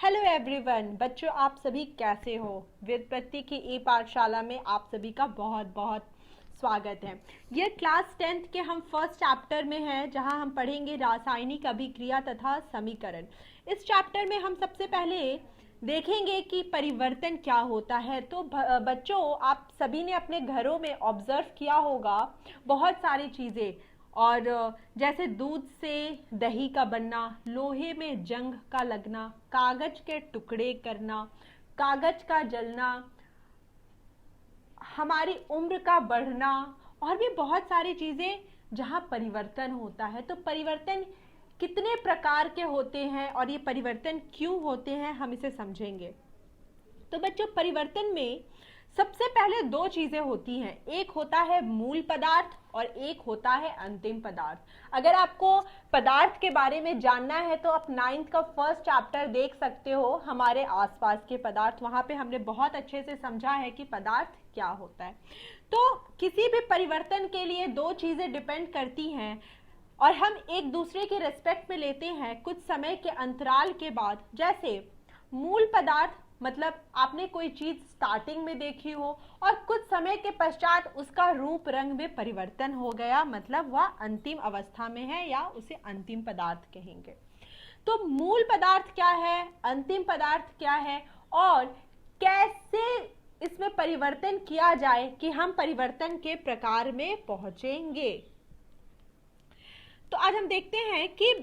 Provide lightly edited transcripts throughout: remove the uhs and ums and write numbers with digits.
Hello everyone. बच्चों, आप सभी कैसे हो? व्युत्पत्ति की ई पाठशाला में आप सभी का बहुत बहुत स्वागत है। ये क्लास 10th के हम फर्स्ट चैप्टर में हैं, जहां हम पढ़ेंगे रासायनिक अभिक्रिया तथा समीकरण। इस चैप्टर में हम सबसे पहले देखेंगे कि परिवर्तन क्या होता है। तो बच्चों, आप सभी ने अपने घरों में ऑब्जर्व किया होगा बहुत सारी चीज़ें, और जैसे दूध से दही का बनना, लोहे में जंग का लगना, कागज के टुकड़े करना, कागज का जलना, हमारी उम्र का बढ़ना, और भी बहुत सारी चीजें जहां परिवर्तन होता है। तो परिवर्तन कितने प्रकार के होते हैं और ये परिवर्तन क्यों होते हैं, हम इसे समझेंगे। तो बच्चों, परिवर्तन में सबसे पहले दो चीजें होती हैं, एक होता है मूल पदार्थ और एक होता है अंतिम पदार्थ। अगर आपको पदार्थ के बारे में जानना है तो आप 9th का फर्स्ट चैप्टर देख सकते हो, हमारे आसपास के पदार्थ। वहां पे हमने बहुत अच्छे से समझा है कि पदार्थ क्या होता है। तो किसी भी परिवर्तन के लिए दो चीजें डिपेंड करती हैं, और हम एक दूसरे के रेस्पेक्ट में लेते हैं कुछ समय के अंतराल के बाद। जैसे मूल पदार्थ मतलब आपने कोई चीज स्टार्टिंग में देखी हो और कुछ समय के पश्चात उसका रूप रंग में परिवर्तन हो गया, मतलब वह अंतिम अवस्था में है या उसे अंतिम पदार्थ कहेंगे। तो मूल पदार्थ क्या है, अंतिम पदार्थ क्या है, और कैसे इसमें परिवर्तन किया जाए कि हम परिवर्तन के प्रकार में पहुंचेंगे। तो आज हम देखते हैं कि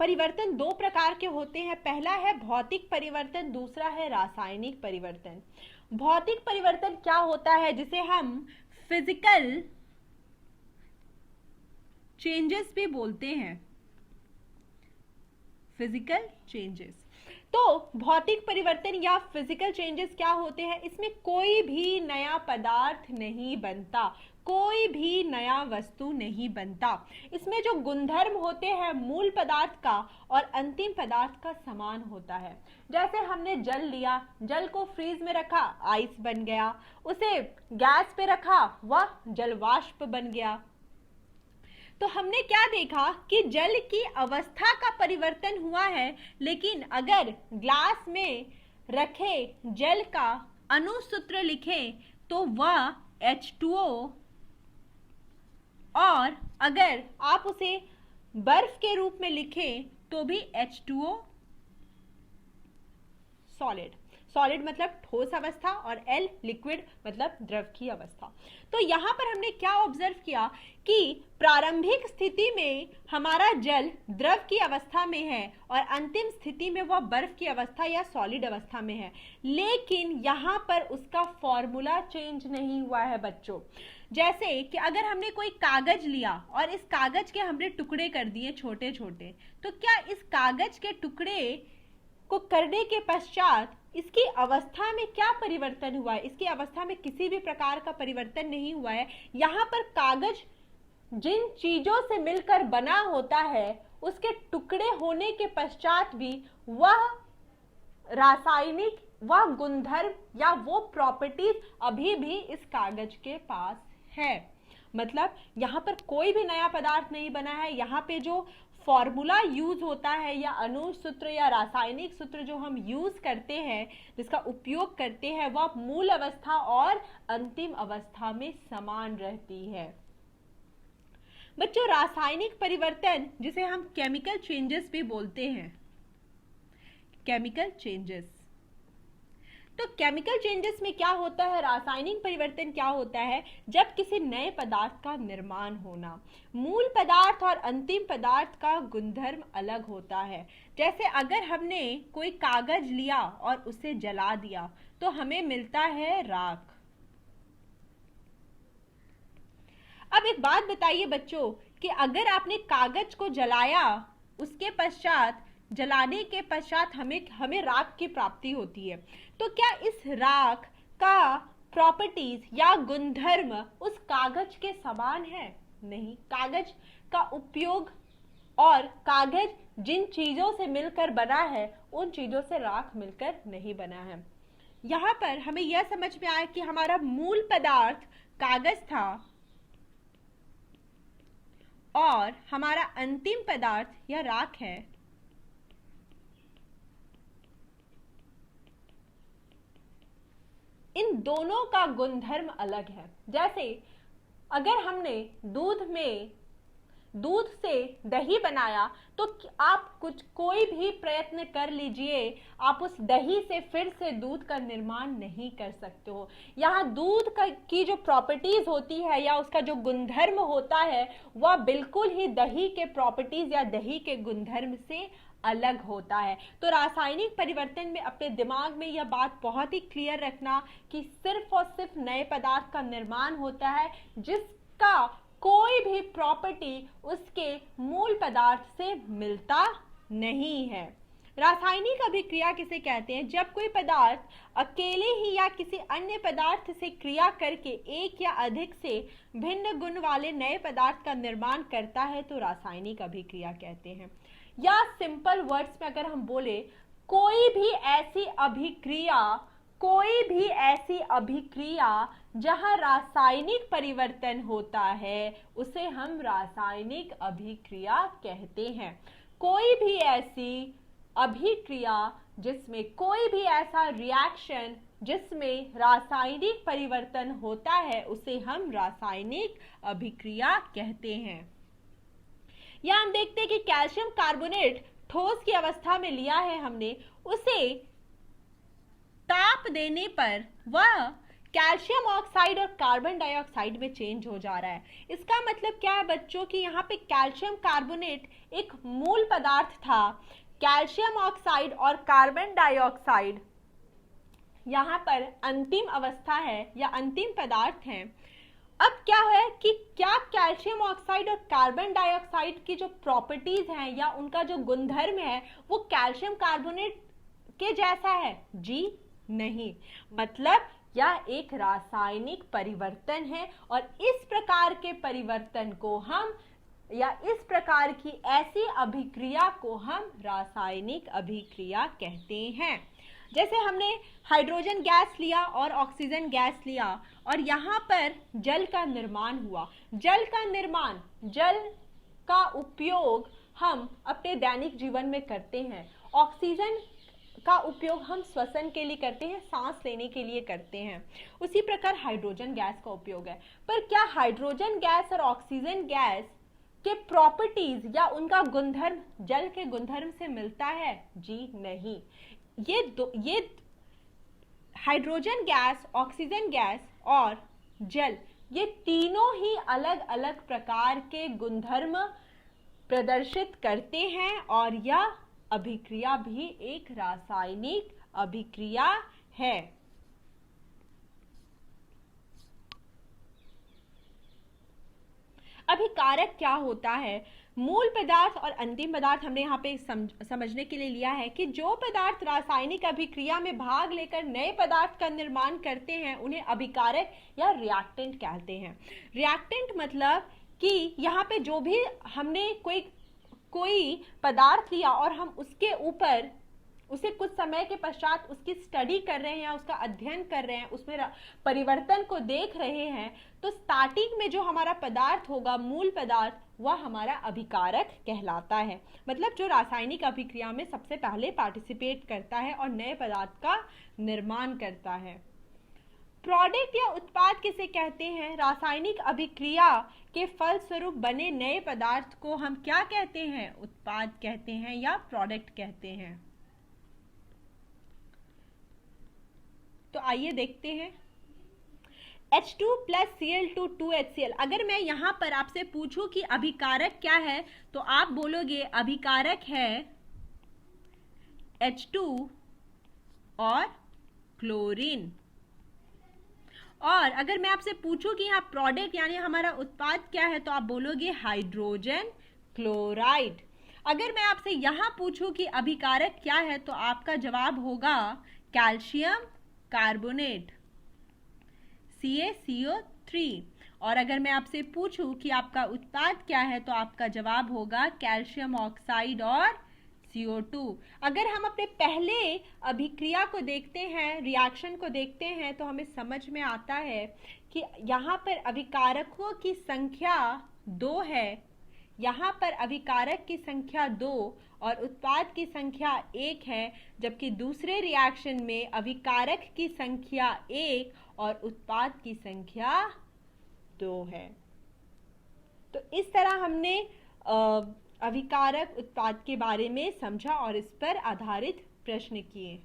परिवर्तन दो प्रकार के होते हैं। पहला है भौतिक परिवर्तन, दूसरा है रासायनिक परिवर्तन। भौतिक परिवर्तन क्या होता है, जिसे हम फिजिकल चेंजेस भी बोलते हैं, फिजिकल चेंजेस। तो भौतिक परिवर्तन या फिजिकल चेंजेस क्या होते हैं, इसमें कोई भी नया पदार्थ नहीं बनता, कोई भी नया वस्तु नहीं बनता। इसमें जो गुणधर्म होते हैं मूल पदार्थ का और अंतिम पदार्थ का समान होता है। जैसे हमने जल लिया, जल को फ्रीज में रखा, आइस बन गया। उसे गैस पे रखा, वह जलवाष्प बन गया। तो हमने क्या देखा कि जल की अवस्था का परिवर्तन हुआ है, लेकिन अगर ग्लास में रखे जल का अणुसूत्र लिखें तो वह H2O, और अगर आप उसे बर्फ के रूप में लिखें तो भी H2O सॉलिड। सॉलिड मतलब ठोस अवस्था, और L लिक्विड मतलब द्रव की अवस्था। तो यहां पर हमने क्या ऑब्जर्व किया कि प्रारंभिक स्थिति में हमारा जल द्रव की अवस्था में है और अंतिम स्थिति में वह बर्फ की अवस्था या सॉलिड अवस्था में है, लेकिन यहां पर उसका फॉर्मूला चेंज नहीं हुआ है बच्चों। जैसे कि अगर हमने कोई कागज लिया और इस कागज के हमने टुकड़े कर दिए छोटे छोटे, तो क्या इस कागज के टुकड़े को करने के पश्चात इसकी अवस्था में क्या परिवर्तन हुआ है? इसकी अवस्था में किसी भी प्रकार का परिवर्तन नहीं हुआ है। यहाँ पर कागज जिन चीजों से मिलकर बना होता है, उसके टुकड़े होने के पश्चात भी वह रासायनिक, वह गुणधर्म या वो प्रॉपर्टीज अभी भी इस कागज के पास है। मतलब यहाँ पर कोई भी नया पदार्थ नहीं बना है। यहाँ पे जो फॉर्मूला यूज होता है या अणु सूत्र या रासायनिक सूत्र जो हम यूज करते हैं, जिसका उपयोग करते हैं, वह मूल अवस्था और अंतिम अवस्था में समान रहती है। बच्चों, रासायनिक परिवर्तन जिसे हम केमिकल चेंजेस भी बोलते हैं, केमिकल चेंजेस। तो केमिकल चेंजेस में क्या होता है, रासायनिक परिवर्तन क्या होता है, जब किसी नए पदार्थ का निर्माण होना। मूल पदार्थ और अंतिम पदार्थ का गुणधर्म अलग होता है। जैसे अगर हमने कोई कागज लिया और उसे जला दिया तो हमें मिलता है राख। अब एक बात बताइए बच्चों कि अगर आपने कागज को जलाया, उसके पश्चात जलाने के पश्चात हमें राख की प्राप्ति होती है, तो क्या इस राख का प्रॉपर्टीज या गुणधर्म उस कागज के समान है? नहीं। कागज का उपयोग और कागज जिन चीजों से मिलकर बना है, उन चीजों से राख मिलकर नहीं बना है। यहाँ पर हमें यह समझ में आया कि हमारा मूल पदार्थ कागज था और हमारा अंतिम पदार्थ या राख है दोनों का गुणधर्म अलग है। जैसे अगर हमने दूध से दही बनाया तो आप कोई भी प्रयत्न कर लीजिए, आप उस दही से फिर से दूध का निर्माण नहीं कर सकते हो। यहाँ दूध की जो प्रॉपर्टीज होती है या उसका जो गुणधर्म होता है वह बिल्कुल ही दही के प्रॉपर्टीज या दही के गुणधर्म से अलग होता है। तो रासायनिक परिवर्तन में अपने दिमाग में यह बात बहुत ही क्लियर रखना कि सिर्फ और सिर्फ नए पदार्थ का निर्माण होता है जिसका कोई भी प्रॉपर्टी उसके मूल पदार्थ से मिलता नहीं है। रासायनिक अभिक्रिया किसे कहते हैं? जब कोई पदार्थ अकेले ही या किसी अन्य पदार्थ से क्रिया करके एक या अधिक से भिन्न गुण वाले नए पदार्थ का निर्माण करता है तो रासायनिक अभिक्रिया कहते हैं। या सिंपल वर्ड्स में अगर हम बोले, कोई भी ऐसी अभिक्रिया जहां रासायनिक परिवर्तन होता है उसे हम रासायनिक अभिक्रिया कहते हैं। कोई भी ऐसी अभिक्रिया जिसमें कोई भी ऐसा रिएक्शन जिसमें रासायनिक परिवर्तन होता है उसे हम रासायनिक अभिक्रिया कहते हैं। या हम देखते हैं कि कैल्शियम कार्बोनेट ठोस की अवस्था में लिया है हमने, उसे ताप देने पर वह कैल्शियम ऑक्साइड और कार्बन डाइऑक्साइड में चेंज हो जा रहा है। इसका मतलब क्या है बच्चों कि यहाँ पे कैल्शियम कार्बोनेट एक मूल पदार्थ था, कैल्शियम ऑक्साइड और कार्बन डाइऑक्साइड यहाँ पर अंतिम अवस्था है या अंतिम पदार्थ है। अब क्या है कि क्या कैल्शियम ऑक्साइड और कार्बन डाइऑक्साइड की जो प्रॉपर्टीज हैं या उनका जो गुणधर्म है वो कैल्शियम कार्बोनेट के जैसा है? जी नहीं। मतलब यह एक रासायनिक परिवर्तन है और इस प्रकार के परिवर्तन को हम या इस प्रकार की ऐसी अभिक्रिया को हम रासायनिक अभिक्रिया कहते हैं। जैसे हमने हाइड्रोजन गैस लिया और ऑक्सीजन गैस लिया और यहाँ पर जल का निर्माण हुआ। जल का उपयोग हम अपने दैनिक जीवन में करते हैं। ऑक्सीजन का उपयोग हम श्वसन के लिए करते हैं, सांस लेने के लिए करते हैं। उसी प्रकार हाइड्रोजन गैस का उपयोग है। पर क्या हाइड्रोजन गैस और ऑक्सीजन गैस के प्रॉपर्टीज या उनका गुणधर्म जल के गुणधर्म से मिलता है? जी नहीं। ये हाइड्रोजन गैस, ऑक्सीजन गैस और जल, ये तीनों ही अलग अलग प्रकार के गुणधर्म प्रदर्शित करते हैं और यह अभिक्रिया भी एक रासायनिक अभिक्रिया है। अभिकारक क्या होता है? मूल पदार्थ और अंतिम पदार्थ हमने यहाँ पे समझने के लिए लिया है कि जो पदार्थ रासायनिक अभिक्रिया में भाग लेकर नए पदार्थ का निर्माण करते हैं उन्हें अभिकारक या रिएक्टेंट कहते हैं। रिएक्टेंट मतलब कि यहाँ पे जो भी हमने कोई पदार्थ लिया और हम उसके ऊपर उसे कुछ समय के पश्चात उसकी स्टडी कर रहे हैं या उसका अध्ययन कर रहे हैं, उसमें परिवर्तन को देख रहे हैं, तो स्टार्टिंग में जो हमारा पदार्थ होगा, मूल पदार्थ, वह हमारा अभिकारक कहलाता है। मतलब जो रासायनिक अभिक्रिया में सबसे पहले पार्टिसिपेट करता है और नए पदार्थ का निर्माण करता है। प्रोडक्ट या उत्पाद किसे कहते हैं? रासायनिक अभिक्रिया के फलस्वरूप बने नए पदार्थ को हम क्या कहते हैं? उत्पाद कहते हैं या प्रोडक्ट कहते हैं। तो आइए देखते हैं। H2 plus Cl2 2HCl। अगर मैं यहाँ पर आपसे पूछूं कि अभिकारक क्या है तो आप बोलोगे अभिकारक है H2 और क्लोरीन। और अगर मैं आपसे पूछूं कि यहाँ प्रोडक्ट यानी हमारा उत्पाद क्या है तो आप बोलोगे हाइड्रोजन क्लोराइड। अगर मैं आपसे यहाँ पूछूं कि अभिकारक क्या है तो आपका जवाब होगा कैल्शियम कार्बोनेट CaCO3। और अगर मैं आपसे पूछूं कि आपका उत्पाद क्या है तो आपका जवाब होगा कैल्शियम ऑक्साइड और CO2। अगर हम अपने पहले अभिक्रिया को देखते हैं, रिएक्शन को देखते हैं, तो हमें समझ में आता है कि यहाँ पर अभिकारकों की संख्या 2 है यहाँ पर अभिकारक की संख्या 2 और उत्पाद की संख्या 1 है, जबकि दूसरे रिएक्शन में अभिकारक की संख्या 1 और उत्पाद की संख्या 2 है। तो इस तरह हमने अभिकारक उत्पाद के बारे में समझा और इस पर आधारित प्रश्न किए।